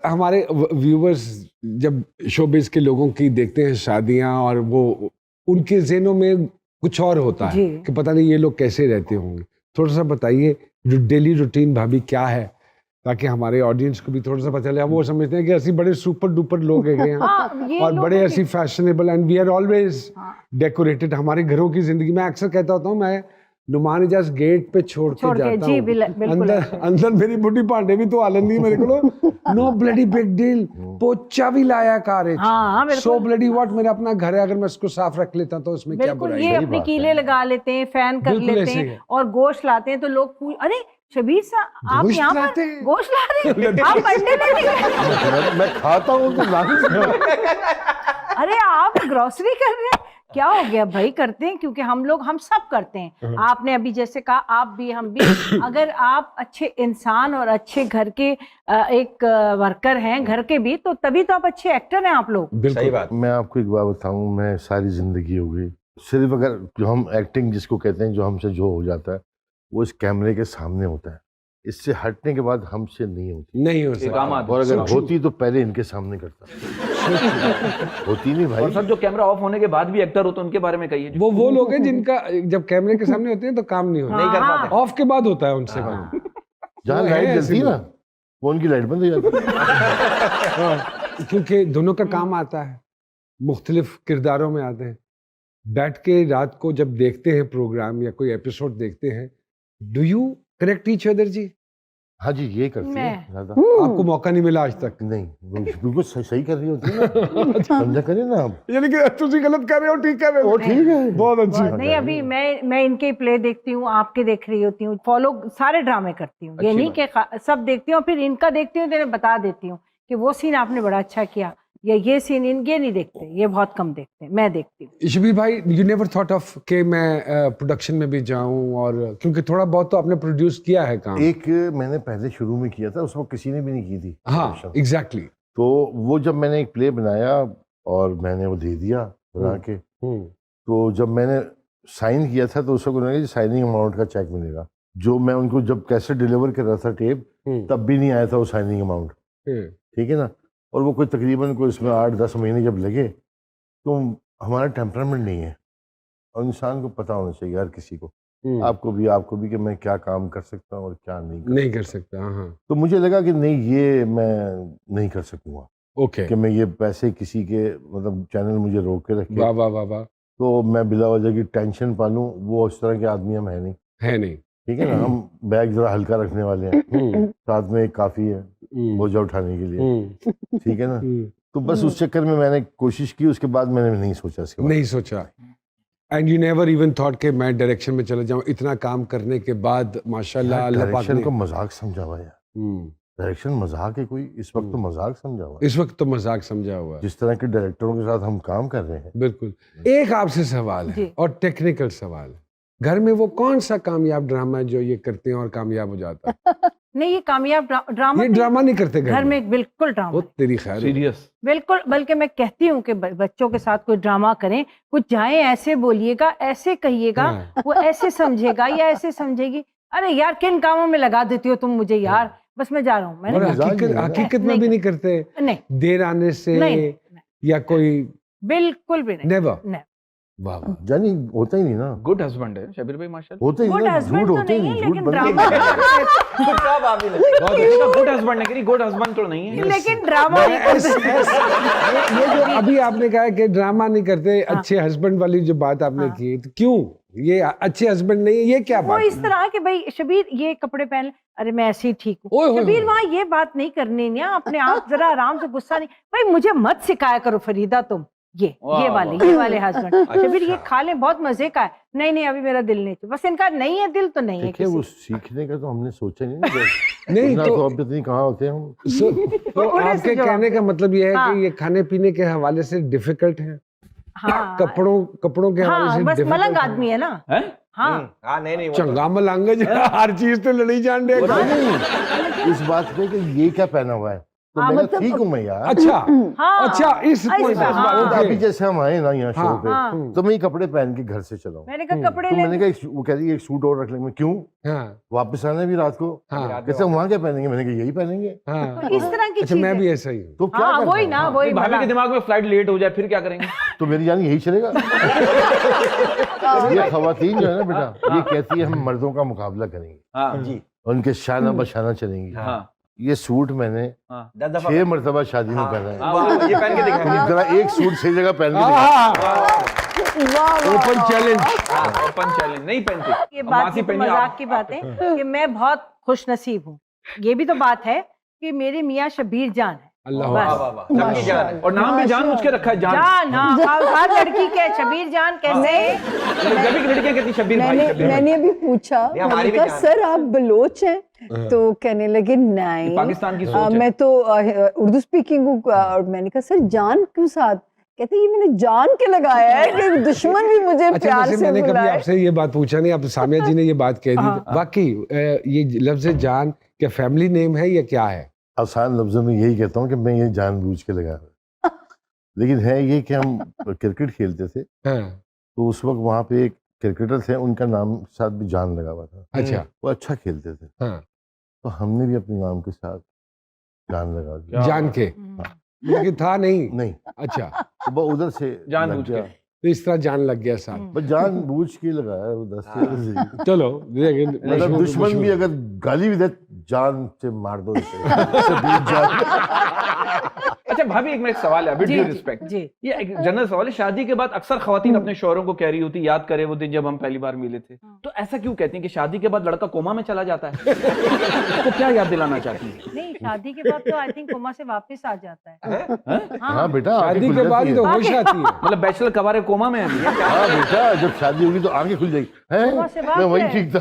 हमारे व्यूवर्स जब शोबिज के लोगों की देखते हैं शादियां, और वो उनके ज़हनों में कुछ और होता है कि पता नहीं ये लोग कैसे रहते होंगे। थोड़ा सा बताइए जो डेली रूटीन भाभी क्या है, ताकि हमारे ऑडियंस को भी थोड़ा सा पता चले। वो समझते हैं कि असि बड़े सुपर डुपर लोग हैं और बड़े ऐसी fashionable, and we are always decorated. हमारे घरों की जिंदगी में अक्सर कहता होता हूँ मैं, नुमान इजाज गेट पे छोड़ के जाता हूँ, अंदर मेरी बुढ़ी भांडे भी तो आ लेंदी मेरे को। नो ब्लडी बिग डील, पोचा भी लाया कार सो ब्लडी व्हाट, मेरा अपना घर है, अगर मैं उसको साफ रख लेता तो उसमें क्या बुराई है। ये अपनी कीले लगा लेते हैं, फैन कर लेते हैं और गोश्त लाते हैं, तो लोग अरे शबीर साहब आप यहाँ पर गोश्त ला रहे हैं, आप अंडे नहीं ले मैं खाता हूँ तो अरे आप ग्रोसरी कर रहे हैं, क्या हो गया भाई? करते हैं, क्योंकि हम सब करते हैं। आपने अभी जैसे कहा, आप भी हम भी अगर आप अच्छे इंसान और अच्छे घर के एक वर्कर हैं घर के भी, तो तभी तो आप अच्छे एक्टर हैं आप लोग। सही बात। मैं आपको एक बात बताऊं, मैं सारी जिंदगी हो गई सिर्फ, अगर जो हम एक्टिंग जिसको कहते हैं, जो हमसे जो हो जाता है वो इस कैमरे के सामने होता है, इससे हटने के बाद हमसे नहीं हो सकता। और अगर होती तो पहले इनके सामने करता। होती नहीं भाई। और सर जो कैमरा ऑफ होने के बाद भी एक्टर हो तो उनके बारे में कहिए। वो लोग हैं जिनका जब कैमरे के सामने होते हैं तो काम नहीं होता, नहीं कर पाते, ऑफ के बाद होता है उनसे काम। जहाँ लाइट जलती है ना, वो उनकी लाइट बंद हो जाती है। क्योंकि दोनों का काम आता है, मुख्तलिफ किरदारों में आते हैं। बैठ के रात को जब देखते हैं प्रोग्राम या कोई एपिसोड देखते हैं, do you correct each other जी? हाँ जी, ये करती है ज्यादा। आपको मौका नहीं मिला आज तक? नहीं, बिल्कुल सही कर रही होती है ना। समझा करें ना आप, यानी कि तुम गलत कर रहे हो, ठीक कर रहे हो, ठीक है, बहुत अच्छी। नहीं, अभी मैं इनके प्ले देखती हूँ, आपके देख रही होती हूँ, फॉलो सारे ड्रामे करती हूँ, ये नहीं कि सब देखती हूँ, फिर इनका देखती हूँ तो इन्हें बता देती हूँ कि वो सीन आपने बड़ा अच्छा किया, या ये सीन ये नहीं देखते, ये बहुत कम देखते हैं, मैं देखती हूँ। शबीर भाई, यू नेवर थॉट ऑफ कि मैं प्रोडक्शन में भी जाऊं? और क्योंकि थोड़ा बहुत तो आपने प्रोड्यूस किया है काम। एक मैंने पहले शुरू में किया था, उसमें किसी ने भी नहीं की थी। हाँ, एग्जैक्टली। तो वो जब मैंने एक प्ले बनाया और मैंने वो दे दिया बना के, तो जब मैंने साइन किया था तो उसको उन्होंने साइनिंग अमाउंट का चेक मिलेगा, जो मैं उनको जब कैसे डिलीवर कर रहा था टेप, तब भी नहीं आया था वो साइनिंग अमाउंट। ठीक है ना? और वो कोई तकरीबन कोई इसमें 8-10 महीने जब लगे, तो हमारा टेम्परामेंट नहीं है, और इंसान को पता होना चाहिए हर किसी को, आपको भी कि मैं क्या काम कर सकता हूँ और क्या नहीं कर सकता। हाँ। तो मुझे लगा कि नहीं, ये मैं नहीं कर सकूंगा। ओके। कि मैं ये पैसे किसी के, मतलब चैनल मुझे रोक के रखे, वाह वाह वाह वाह, तो मैं बिला वजह की टेंशन पालूं, वो उस तरह के आदमी हम है नहीं। ठीक है ना? हम बैग जरा हल्का रखने वाले हैं, साथ में एक काफी है बोझा उठाने के लिए। ठीक है ना? तो बस उस चक्कर में मैंने कोशिश की, उसके बाद मैंने नहीं सोचा इसके बाद। नहीं सोचा। And you never even thought कि मैं डायरेक्शन में चला जाऊं? इतना काम करने के बाद माशाल्लाह अल्लाह पाक ने डायरेक्शन को मजाक समझा हुआ है। डायरेक्शन मजाक है कोई? इस वक्त तो मजाक समझा हुआ है। इस वक्त तो मजाक समझा हुआ है, जिस तरह के डायरेक्टरों के साथ हम काम कर रहे हैं। बिल्कुल। एक आपसे सवाल है, और टेक्निकल सवाल है, घर में वो कौन सा कामयाब ड्रामा है जो ये करते हैं और कामयाब हो जाता है? नहीं, ये कामयाब ड्रामा, ये ड्रामा नहीं करते घर में, बिल्कुल ड्रामा। तेरी खैर, सीरियस, बिल्कुल। बल्कि मैं कहती हूँ कि बच्चों के साथ कोई ड्रामा करें, कुछ जाए ऐसे बोलिएगा, ऐसे कहिएगा, वो ऐसे समझेगा या ऐसे समझेगी। अरे यार, किन कामों में लगा देती हो तुम मुझे यार, बस मैं जा रहा हूँ। मैंने हकीकत में भी नहीं करते? नहीं, देर आने से या कोई, बिल्कुल भी नहीं, नेवर। वाह, जानी होता ही नहीं ना। गुड हस्बैंड है शबीर भाई माशाल्लाह। होता ही नहीं, झूठ होते ही नहीं, झूठ गुड हस्बैंड है, गुड हस्बैंड तो नहीं है, लेकिन ड्रामा ये जो अभी आपने कहा कि ड्रामा नहीं करते, अच्छे हस्बैंड वाली जो बात आपने की, तो क्यों ये अच्छे हस्बैंड नहीं है? ये क्या बात? वो इस तरह के, भाई शबीर ये कपड़े पहन, अरे मैं ऐसे ही ठीक हूँ। शबीर वहाँ ये बात नहीं करनी ना, अपने आप जरा आराम से, गुस्सा नहीं। भाई मुझे मत सिखाया करो फरीदा तुम, ये वाले हस्बैंड। शबीर ये खा ले, बहुत मजे का है। नहीं, अभी मेरा दिल नहीं, बस इनका नहीं है दिल, तो नहीं है। वो सीखने का तो हमने सोचा नहीं। नहीं तो अब इतनी कहाँ होते हैं हम। तो आपके कहने का मतलब ये है कि ये खाने पीने के हवाले से डिफिकल्ट है? हाँ, कपड़ों के हवाले से बस मलंग आदमी है ना। हाँ, नहीं, चंगा मलंग, हर चीज तो लड़ी जान दे। इस बात पे कि ये क्या पहना हुआ है, तो मैंने ठीक हूँ मैं यार। अच्छा हाँ, अच्छा, इस point पे, हाँ, okay. अभी जैसे हम आए ना यहाँ शो हाँ, पे, हाँ। तो मैं ये कपड़े पहन के घर से चला हूँ। मैंने कहा कपड़े तो ले मैंने कहा वो कह रही है एक सूट और रख लेंगे। क्यों? हाँ वापस आना है भी रात को। हाँ कैसे वहाँ क्या पहनेंगे? मैंने कहा यही पहनेंगे। हाँ। तो इस तरह की अच्छा, चीज मैं है। भी ऐसा ही हूँ। तो क्या हाँ करना वही है? ना, वही भाभी के मला। दिमाग में फ्लाइट लेट हो जाए फिर क्या करेंगे? तो मेरी जान यही चलेगा। ये खवातीन जो है ना बेटा, ये कहती है हम मर्दों का मुकाबला करेंगे, हाँ जी, उनके शाना बशाना चलेंगी। हाँ ये सूट मैंने हाँ 6 मरतबा शादी में पहना है। हाँ, ये पहन के दिखाएंगे। जरा एक सूट सही जगह पहन के दिखा। Open challenge. ओपन चैलेंज नहीं पहनती ये बात मासी तो पहनी मजाक आप। की बात है कि मैं बहुत खुश नसीब हूँ। ये भी तो बात है कि मेरे मियाँ शबीर जान है। अल्लाह बस। वाह वाह वाह, सबकी जान है। और नाम भी जान उसके रखा है, जान। जान, हाँ, हर लड़की के शबीर जान कैसे? जब भी लड़कियां कहती शबीर भाई, शबीर भाई। मैंने अभी पूछा, ये हमारी मैंने भी कहा जान सर आप बलोच हैं? तो कहने लगे नहीं, पाकिस्तान की सोच है। मैं तो उर्दू स्पीकिंग हूँ। और मैंने कहा सर जान क्यों साथ? कहते ये मैंने जान के लगाया है कि दुश्मन भी मुझे अच्छा, प्यार वैसे से मैंने कभी बुलाए। आपसे ये बात पूछा नहीं, अब सामिया जी ने ये बात कह दी। वाकई ये लफ्ज जान क्या फैमिली नेम है या क्या है? आसान लफ्जों में यही कहता हूँ कि मैं ये जानबूझ के लगा रहा हूँ। लेकिन है ये कि हम क्रिकेट खेलते थे, हाँ, तो उस वक्त वहाँ पे एक क्रिकेटर थे, उनका नाम के साथ भी जान लगा हुआ था। अच्छा, वो अच्छा खेलते थे, हाँ, तो हमने भी अपने नाम के साथ जान लगा दिया। जान के, लेकिन था नहीं। नहीं, अच्छा, तो वो उधर से जानबूझ लग गया। के। तो इस तरह जान लग गया साथ। बस जानबूझ के लगाया वो 10 से। चलो, लेकिन मतलब मशहूर- दुश्मन भी मशहूर। अगर गाली भी दे, जान से मार दो इसे। शबीर जान। अच्छा भाभी, एक मेरा सवाल है, जी, ड्यू रिस्पेक्ट, जी। ये एक जनरल सवाल है। शादी के बाद अक्सर खवातीन अपने शौहरों को कह रही होती, याद करे वो दिन जब हम पहली बार मिले थे। तो ऐसा क्यों कहती हैं कि शादी के बाद लड़का कोमा में चला जाता है? तो क्या याद दिलाना चाहती हैं? नहीं, शादी के बाद तो आई थिंक कोमा से वापस आ जाता है। हाँ बेटा, आंखें शादी खुल के बाद जाती ही तो है। होश आती है। मतलब बैचलर कबारे कोमा में है अभी? हाँ बेटा, जब शादी होगी तो आंखें खुल जाएगी। कोमा से हैं? बात मैं वही है। ठीक था।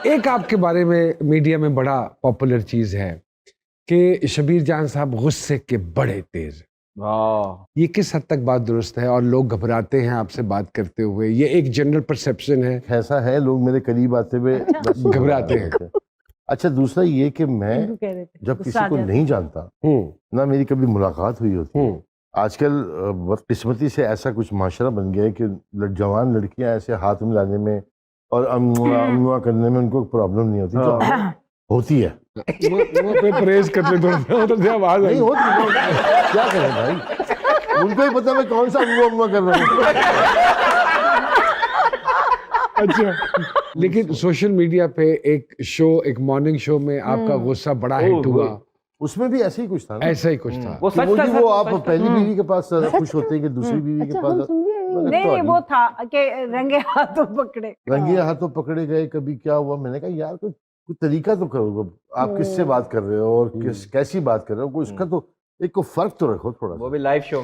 एक आपके बारे में मीडिया में बड़ा पॉपुलर चीज है कि शबीर जान साहब गुस्से के बड़े तेज। वाह, ये किस हद तक बात दुरुस्त है और लोग घबराते हैं आपसे बात करते हुए? ये एक जनरल परसेप्शन है। ऐसा है, लोग मेरे करीब आते हुए बस घबराते हैं। अच्छा, दूसरा ये कि मैं हिंदू कह रहे थे, जब गुस्सा किसी आ को जाता नहीं जानता, ना मेरी कभी मुलाकात हुई होती है। आजकल बदकिस्मती से ऐसा कुछ माशरा बन गया है कि जवान लड़कियां ऐसे हाथ मिलाने में और अम्मुआ करने में उनको प्रॉब्लम नहीं होती, जो होती है। वो पे परहेज कर ले थोड़ा, उधर से आवाज नहीं आई। होती, क्या करें भाई, उनको ही पता मैं कौन सा अम्मुआ कर रहा हूँ। अच्छा, लेकिन सोशल मीडिया पे एक शो, एक मॉर्निंग शो में आपका गुस्सा बड़ा हिट हुआ। उसमें भी ऐसे ही कुछ था ना। ऐसा ही कुछ था। वो कि सच वो था जी, सर, वो वो आप सच था। पहली बीवी के पास ज्यादा खुश होते हैं कि दूसरी बीवी के अच्छा, पास। हम समझे मतलब नहीं तो नहीं, वो था कि रंगे हाथों पकड़े। रंगे हाथों पकड़े गए। कभी क्या हुआ, मैंने कहा यार कोई तरीका तो करो, आप किससे बात कर रहे हो और कैसी बात कर रहे हो, कोई उसका तो एक को फर्क तो रखो थोड़ा सा। वो भी लाइव शो